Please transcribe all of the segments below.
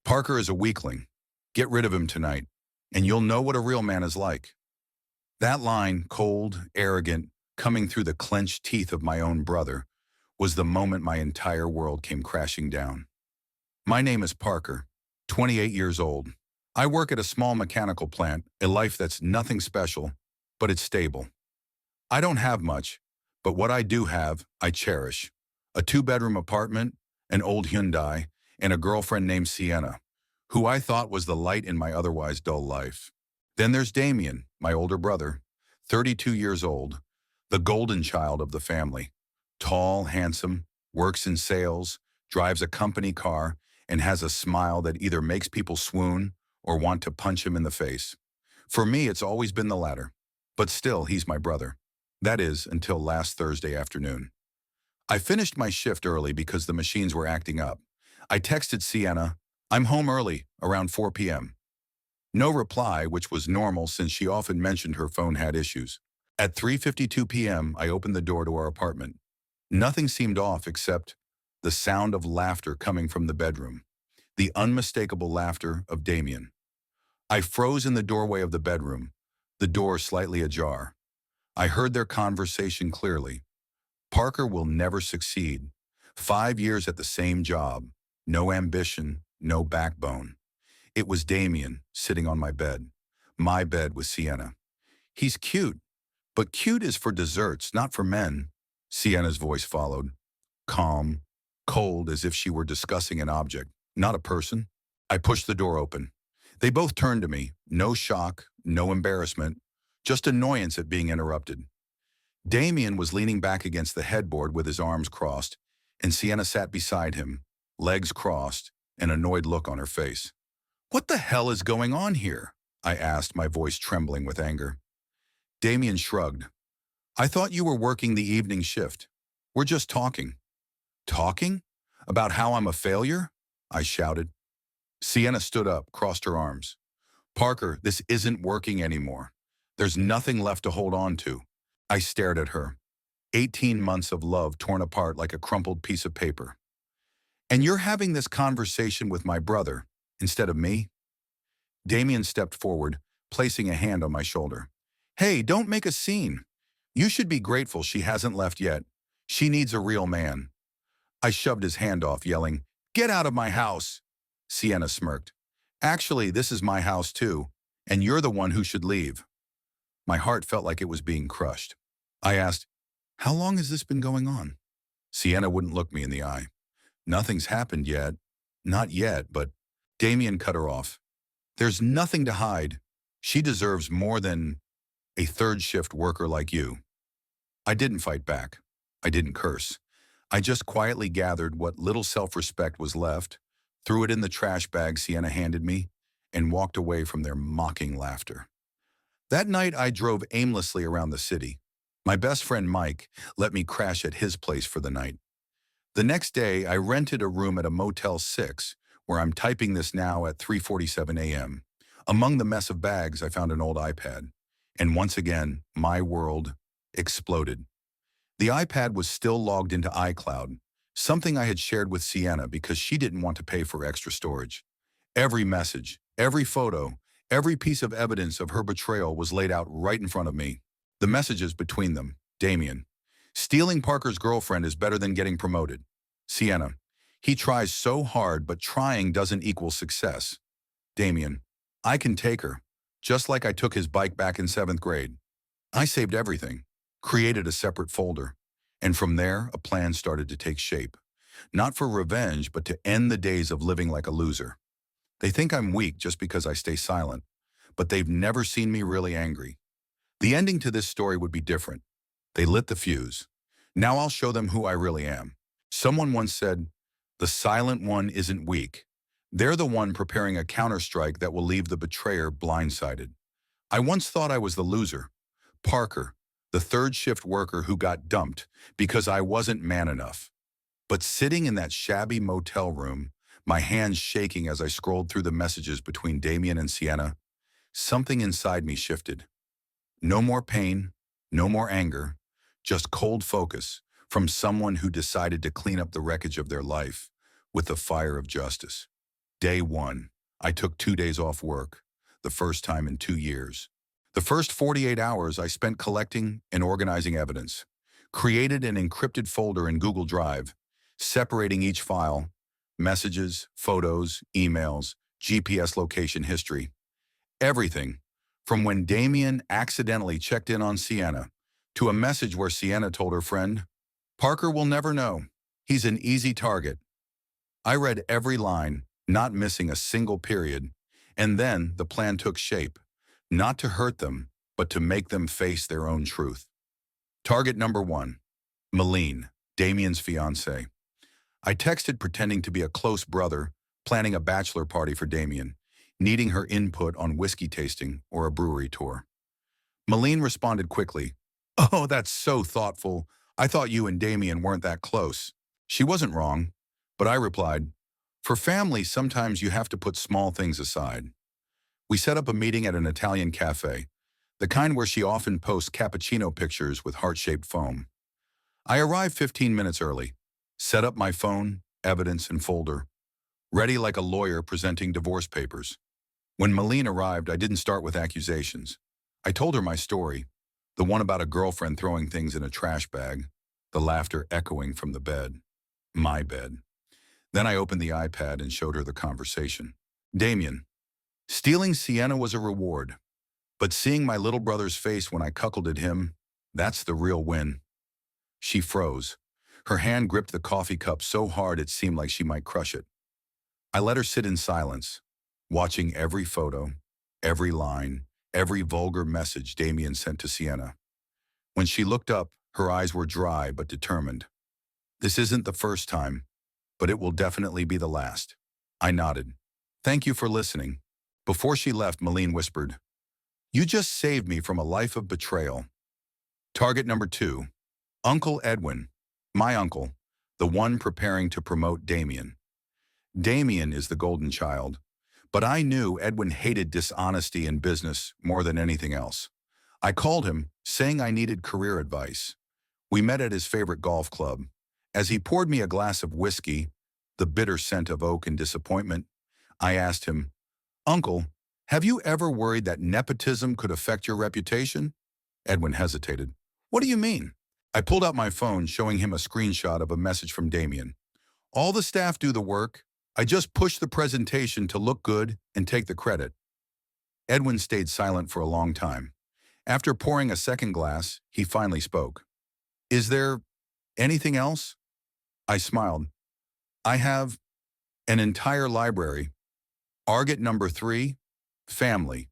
Parker is a weakling. Get rid of him tonight, and you'll know what a real man is like. That line, cold, arrogant, coming through the clenched teeth of my own brother, was the moment my entire world came crashing down. My name is Parker, 28 years old. I work at a small mechanical plant, a life that's nothing special, but it's stable. I don't have much, but what I do have, I cherish. A two-bedroom apartment, an old Hyundai, and a girlfriend named Sienna, who I thought was the light in my otherwise dull life. Then there's Damien, my older brother, 32 years old, the golden child of the family. Tall, handsome, works in sales, drives a company car, and has a smile that either makes people swoon or want to punch him in the face. For me, it's always been the latter. But still, he's my brother. That is, until last Thursday afternoon. I finished my shift early because the machines were acting up. I texted Sienna, "I'm home early, around 4 p.m. No reply, which was normal since she often mentioned her phone had issues. At 3:52 p.m., I opened the door to our apartment. Nothing seemed off except the sound of laughter coming from the bedroom, the unmistakable laughter of Damien. I froze in the doorway of the bedroom, the door slightly ajar. I heard their conversation clearly. Parker will never succeed. 5 years at the same job, no ambition, no backbone. It was Damien sitting on my bed with Sienna. He's cute, but cute is for desserts, not for men. Sienna's voice followed, calm, cold as if she were discussing an object, not a person. I pushed the door open. They both turned to me, no shock, no embarrassment, just annoyance at being interrupted. Damien was leaning back against the headboard with his arms crossed, and Sienna sat beside him, legs crossed, an annoyed look on her face. "What the hell is going on here?" I asked, my voice trembling with anger. Damien shrugged. "I thought you were working the evening shift. We're just talking." "Talking? About how I'm a failure?" I shouted. Sienna stood up, crossed her arms. "Parker, this isn't working anymore. There's nothing left to hold on to." I stared at her. 18 months of love torn apart like a crumpled piece of paper. "And you're having this conversation with my brother, instead of me?" Damien stepped forward, placing a hand on my shoulder. "Hey, don't make a scene. You should be grateful she hasn't left yet. She needs a real man." I shoved his hand off, yelling, "Get out of my house!" Sienna smirked. "Actually, this is my house too, and you're the one who should leave." My heart felt like it was being crushed. I asked, "How long has this been going on?" Sienna wouldn't look me in the eye. "Nothing's happened yet. Not yet, but—" Damien cut her off. "There's nothing to hide. She deserves more than a third-shift worker like you." I didn't fight back. I didn't curse. I just quietly gathered what little self-respect was left, threw it in the trash bag Sienna handed me, and walked away from their mocking laughter. That night, I drove aimlessly around the city. My best friend Mike let me crash at his place for the night. The next day, I rented a room at a Motel 6, where I'm typing this now at 3:47 a.m. Among the mess of bags, I found an old iPad. And once again, my world exploded. The iPad was still logged into iCloud, something I had shared with Sienna because she didn't want to pay for extra storage. Every message, every photo, every piece of evidence of her betrayal was laid out right in front of me. The messages between them, Damien. "Stealing Parker's girlfriend is better than getting promoted." Sienna. "He tries so hard, but trying doesn't equal success." Damien. "I can take her, just like I took his bike back in 7th grade. I saved everything, created a separate folder, and from there, a plan started to take shape. Not for revenge, but to end the days of living like a loser. They think I'm weak just because I stay silent, but they've never seen me really angry. The ending to this story would be different. They lit the fuse. Now I'll show them who I really am. Someone once said, "The silent one isn't weak. They're the one preparing a counterstrike that will leave the betrayer blindsided." I once thought I was the loser. Parker, the third-shift worker who got dumped because I wasn't man enough. But sitting in that shabby motel room, my hands shaking as I scrolled through the messages between Damien and Sienna, something inside me shifted. No more pain, no more anger, just cold focus from someone who decided to clean up the wreckage of their life with the fire of justice. Day 1. I took 2 days off work, the first time in 2 years. The first 48 hours I spent collecting and organizing evidence. Created an encrypted folder in Google Drive, separating each file, messages, photos, emails, GPS location history. Everything, from when Damien accidentally checked in on Sienna, to a message where Sienna told her friend, "Parker will never know. He's an easy target." I read every line, not missing a single period, and then the plan took shape, not to hurt them, but to make them face their own truth. Target number 1, Malene, Damien's fiancée. I texted pretending to be a close brother, planning a bachelor party for Damien, needing her input on whiskey tasting or a brewery tour. Malene responded quickly, "Oh, that's so thoughtful. I thought you and Damien weren't that close." She wasn't wrong, but I replied, "For family, sometimes you have to put small things aside." We set up a meeting at an Italian cafe, the kind where she often posts cappuccino pictures with heart-shaped foam. I arrived 15 minutes early, set up my phone, evidence, and folder, ready like a lawyer presenting divorce papers. When Malene arrived, I didn't start with accusations. I told her my story, the one about a girlfriend throwing things in a trash bag, the laughter echoing from the bed, my bed. Then I opened the iPad and showed her the conversation. "Damien, stealing Sienna was a reward, but seeing my little brother's face when I cuckolded him, that's the real win." She froze. Her hand gripped the coffee cup so hard it seemed like she might crush it. I let her sit in silence, watching every photo, every line, every vulgar message Damien sent to Sienna. When she looked up, her eyes were dry but determined. "This isn't the first time, but it will definitely be the last." I nodded. "Thank you for listening." Before she left, Malene whispered, "You just saved me from a life of betrayal." Target number 2, Uncle Edwin, my uncle, the one preparing to promote Damien. Damien is the golden child, but I knew Edwin hated dishonesty in business more than anything else. I called him, saying I needed career advice. We met at his favorite golf club. As he poured me a glass of whiskey, the bitter scent of oak and disappointment, I asked him, "Uncle, have you ever worried that nepotism could affect your reputation?" Edwin hesitated. "What do you mean?" I pulled out my phone, showing him a screenshot of a message from Damien. "All the staff do the work. I just push the presentation to look good and take the credit." Edwin stayed silent for a long time. After pouring a second glass, he finally spoke. "Is there anything else?" I smiled. "I have an entire library. Target number 3, family.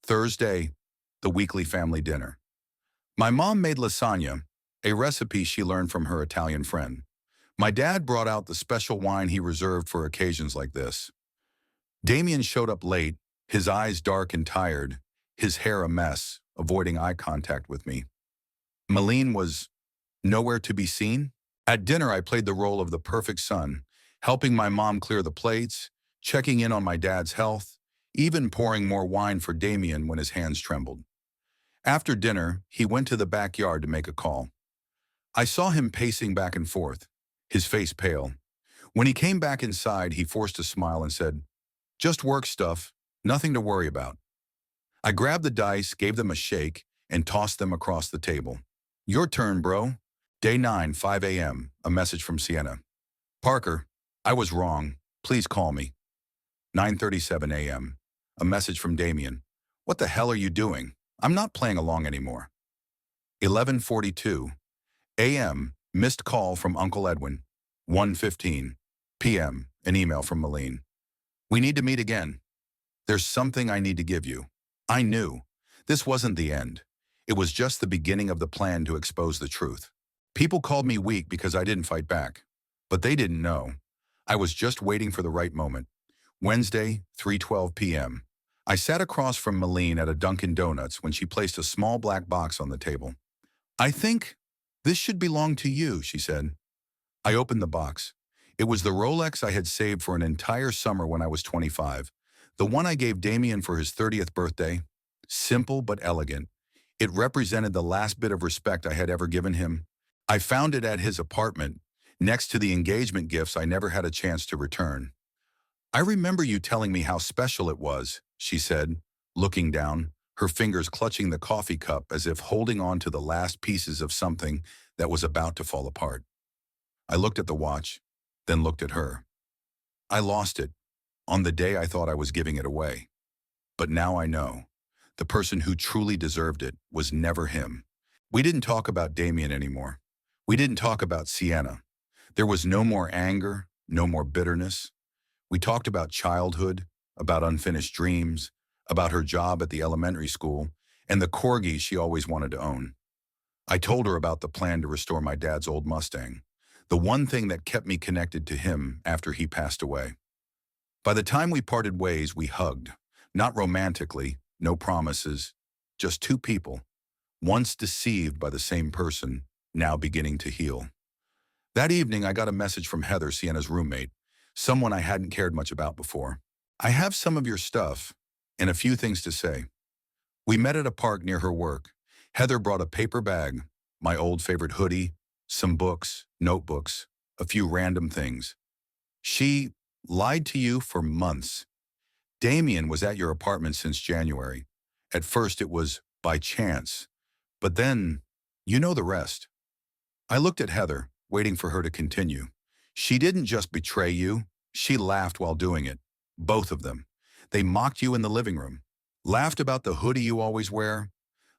Thursday, the weekly family dinner. My mom made lasagna, a recipe she learned from her Italian friend. My dad brought out the special wine he reserved for occasions like this. Damien showed up late, his eyes dark and tired, his hair a mess, avoiding eye contact with me. Malene was nowhere to be seen. At dinner, I played the role of the perfect son, helping my mom clear the plates, checking in on my dad's health, even pouring more wine for Damien when his hands trembled. After dinner, he went to the backyard to make a call. I saw him pacing back and forth, his face pale. When he came back inside, he forced a smile and said, "Just work stuff, nothing to worry about." I grabbed the dice, gave them a shake, and tossed them across the table. "Your turn, bro." Day 9, 5 a.m., a message from Sienna. "Parker, I was wrong. Please call me." 9:37 a.m., a message from Damien. "What the hell are you doing? I'm not playing along anymore." 11:42 a.m., missed call from Uncle Edwin. 1:15 p.m., an email from Malene. "We need to meet again. There's something I need to give you." I knew. This wasn't the end. It was just the beginning of the plan to expose the truth. People called me weak because I didn't fight back. But they didn't know. I was just waiting for the right moment. Wednesday, 3:12 p.m. I sat across from Malene at a Dunkin' Donuts when she placed a small black box on the table. "I think this should belong to you," she said. I opened the box. It was the Rolex I had saved for an entire summer when I was 25. The one I gave Damien for his 30th birthday. Simple but elegant. It represented the last bit of respect I had ever given him. I found it at his apartment, next to the engagement gifts I never had a chance to return. I remember you telling me how special it was, she said, looking down, her fingers clutching the coffee cup as if holding on to the last pieces of something that was about to fall apart. I looked at the watch, then looked at her. I lost it on the day I thought I was giving it away. But now I know. The person who truly deserved it was never him. We didn't talk about Damien anymore. We didn't talk about Sienna. There was no more anger, no more bitterness. We talked about childhood, about unfinished dreams, about her job at the elementary school, and the corgi she always wanted to own. I told her about the plan to restore my dad's old Mustang, the one thing that kept me connected to him after he passed away. By the time we parted ways, we hugged. Not romantically, no promises, just two people, once deceived by the same person, now beginning to heal. That evening, I got a message from Heather, Sienna's roommate, someone I hadn't cared much about before. I have some of your stuff and a few things to say. We met at a park near her work. Heather brought a paper bag, my old favorite hoodie, some books, notebooks, a few random things. She lied to you for months. Damien was at your apartment since January. At first it was by chance, but then you know the rest. I looked at Heather, waiting for her to continue. She didn't just betray you, she laughed while doing it. Both of them. They mocked you in the living room. Laughed about the hoodie you always wear.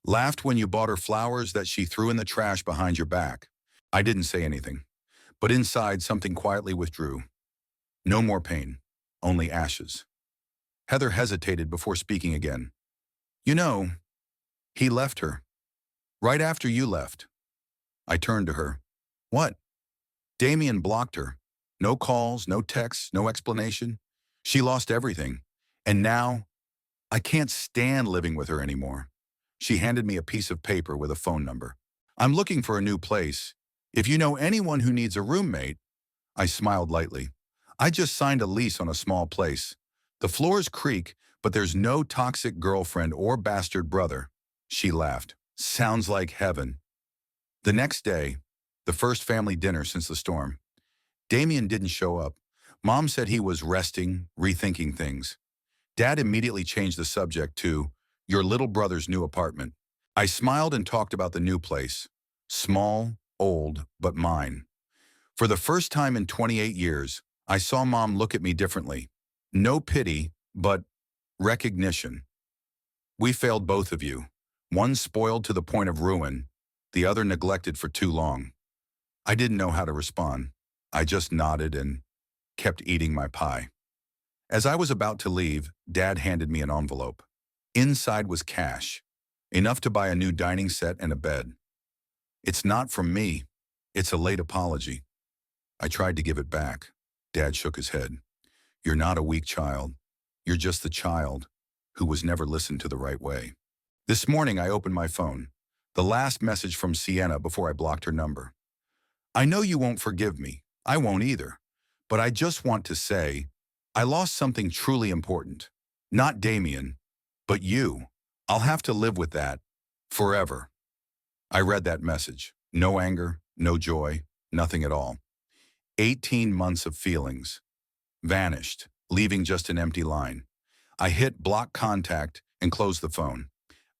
Laughed when you bought her flowers that she threw in the trash behind your back. I didn't say anything, but inside something quietly withdrew. No more pain, only ashes. Heather hesitated before speaking again. You know, he left her. Right after you left. I turned to her. What? Damien blocked her. No calls, no texts, no explanation. She lost everything. And now, I can't stand living with her anymore. She handed me a piece of paper with a phone number. I'm looking for a new place. If you know anyone who needs a roommate, I smiled lightly. I just signed a lease on a small place. The floors creak, but there's no toxic girlfriend or bastard brother. She laughed. Sounds like heaven. The next day, the first family dinner since the storm, Damien didn't show up. Mom said he was resting, rethinking things. Dad immediately changed the subject to your little brother's new apartment. I smiled and talked about the new place. Small, old, but mine. For the first time in 28 years, I saw Mom look at me differently. No pity, but recognition. We failed both of you. One spoiled to the point of ruin, the other neglected for too long. I didn't know how to respond. I just nodded and kept eating my pie. As I was about to leave, Dad handed me an envelope. Inside was cash, enough to buy a new dining set and a bed. It's not from me. It's a late apology. I tried to give it back. Dad shook his head. You're not a weak child. You're just the child who was never listened to the right way. This morning I opened my phone. The last message from Sienna before I blocked her number. I know you won't forgive me. I won't either. But I just want to say, I lost something truly important. Not Damien, but you. I'll have to live with that forever. I read that message. No anger, no joy, nothing at all. 18 months of feelings. Vanished, leaving just an empty line. I hit block contact and closed the phone.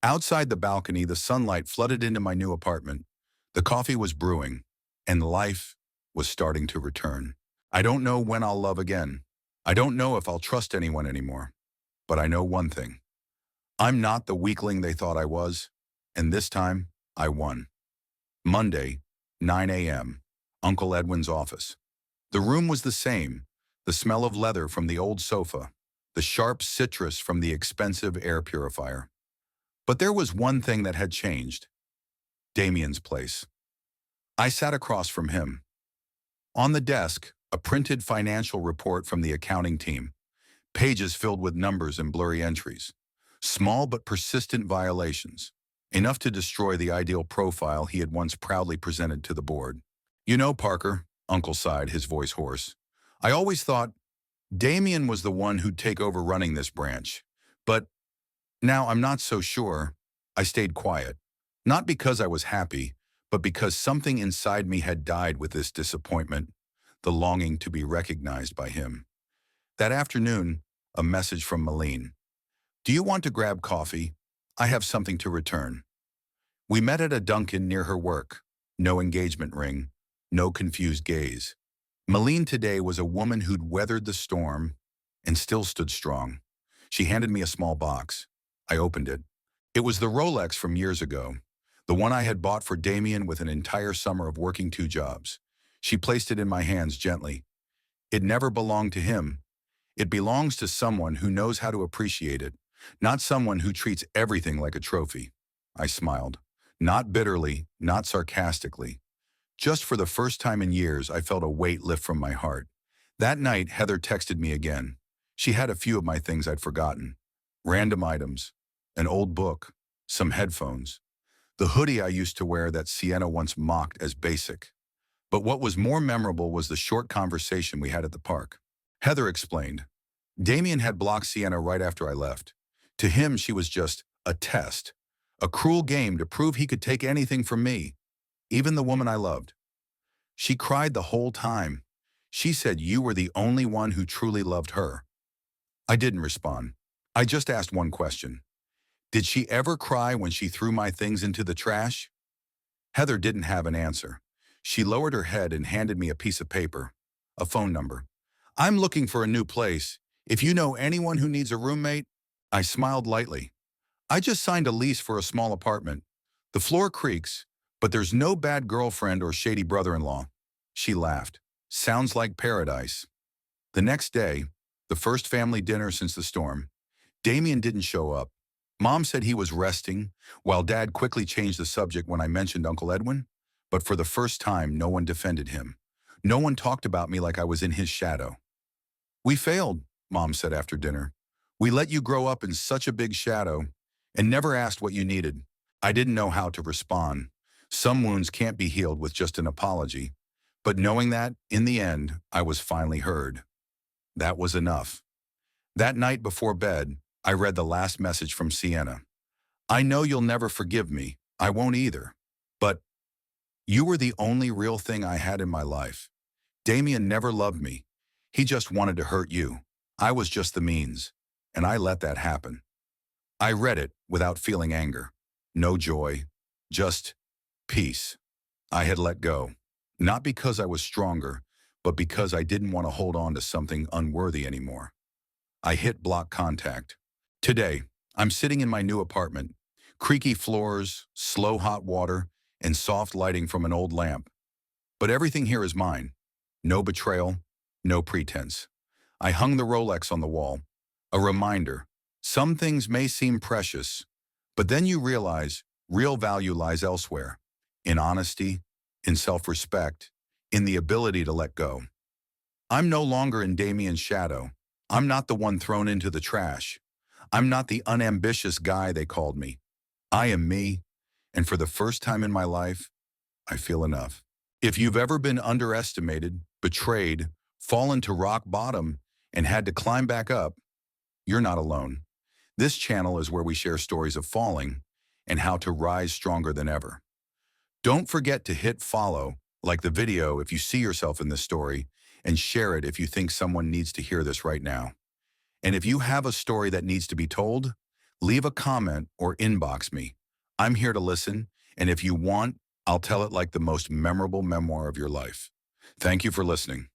Outside the balcony, the sunlight flooded into my new apartment. The coffee was brewing, and life was starting to return. I don't know when I'll love again. I don't know if I'll trust anyone anymore. But I know one thing. I'm not the weakling they thought I was, and this time, I won. Monday, 9 a.m., Uncle Edwin's office. The room was the same, the smell of leather from the old sofa, the sharp citrus from the expensive air purifier. But there was one thing that had changed. Damien's place. I sat across from him. On the desk, a printed financial report from the accounting team, pages filled with numbers and blurry entries. Small but persistent violations, enough to destroy the ideal profile he had once proudly presented to the board. You know, Parker, Uncle sighed, his voice hoarse. I always thought Damien was the one who'd take over running this branch. But now I'm not so sure. I stayed quiet. Not because I was happy, but because something inside me had died with this disappointment, the longing to be recognized by him. That afternoon, a message from Malene. Do you want to grab coffee? I have something to return. We met at a Dunkin' near her work. No engagement ring, no confused gaze. Malene today was a woman who'd weathered the storm and still stood strong. She handed me a small box. I opened it. It was the Rolex from years ago, the one I had bought for Damien with an entire summer of working 2 jobs. She placed it in my hands gently. It never belonged to him. It belongs to someone who knows how to appreciate it, not someone who treats everything like a trophy. I smiled. Not bitterly, not sarcastically. Just for the first time in years, I felt a weight lift from my heart. That night, Heather texted me again. She had a few of my things I'd forgotten. Random items, an old book, some headphones, the hoodie I used to wear that Sienna once mocked as basic. But what was more memorable was the short conversation we had at the park. Heather explained. Damien had blocked Sienna right after I left. To him, she was just a test, a cruel game to prove he could take anything from me, even the woman I loved. She cried the whole time. She said you were the only one who truly loved her. I didn't respond. I just asked one question. Did she ever cry when she threw my things into the trash? Heather didn't have an answer. She lowered her head and handed me a piece of paper, a phone number. I'm looking for a new place. If you know anyone who needs a roommate, I smiled lightly. I just signed a lease for a small apartment. The floor creaks, but there's no bad girlfriend or shady brother-in-law. She laughed. Sounds like paradise. The next day, the first family dinner since the storm, Damien didn't show up. Mom said he was resting, while Dad quickly changed the subject when I mentioned Uncle Edwin. But for the first time, no one defended him. No one talked about me like I was in his shadow. We failed, Mom said after dinner. We let you grow up in such a big shadow and never asked what you needed. I didn't know how to respond. Some wounds can't be healed with just an apology. But knowing that, in the end, I was finally heard. That was enough. That night before bed, I read the last message from Sienna. I know you'll never forgive me. I won't either. But you were the only real thing I had in my life. Damien never loved me. He just wanted to hurt you. I was just the means, and I let that happen. I read it without feeling anger. No joy, just peace. I had let go, not because I was stronger, but because I didn't want to hold on to something unworthy anymore. I hit block contact. Today, I'm sitting in my new apartment. Creaky floors, slow hot water, and soft lighting from an old lamp. But everything here is mine. No betrayal, no pretense. I hung the Rolex on the wall. A reminder. Some things may seem precious, but then you realize real value lies elsewhere. In honesty, in self-respect, in the ability to let go. I'm no longer in Damien's shadow. I'm not the one thrown into the trash. I'm not the unambitious guy they called me. I am me, and for the first time in my life, I feel enough. If you've ever been underestimated, betrayed, fallen to rock bottom, and had to climb back up, you're not alone. This channel is where we share stories of falling and how to rise stronger than ever. Don't forget to hit follow, like the video if you see yourself in this story, and share it if you think someone needs to hear this right now. And if you have a story that needs to be told, leave a comment or inbox me. I'm here to listen, and if you want, I'll tell it like the most memorable memoir of your life. Thank you for listening.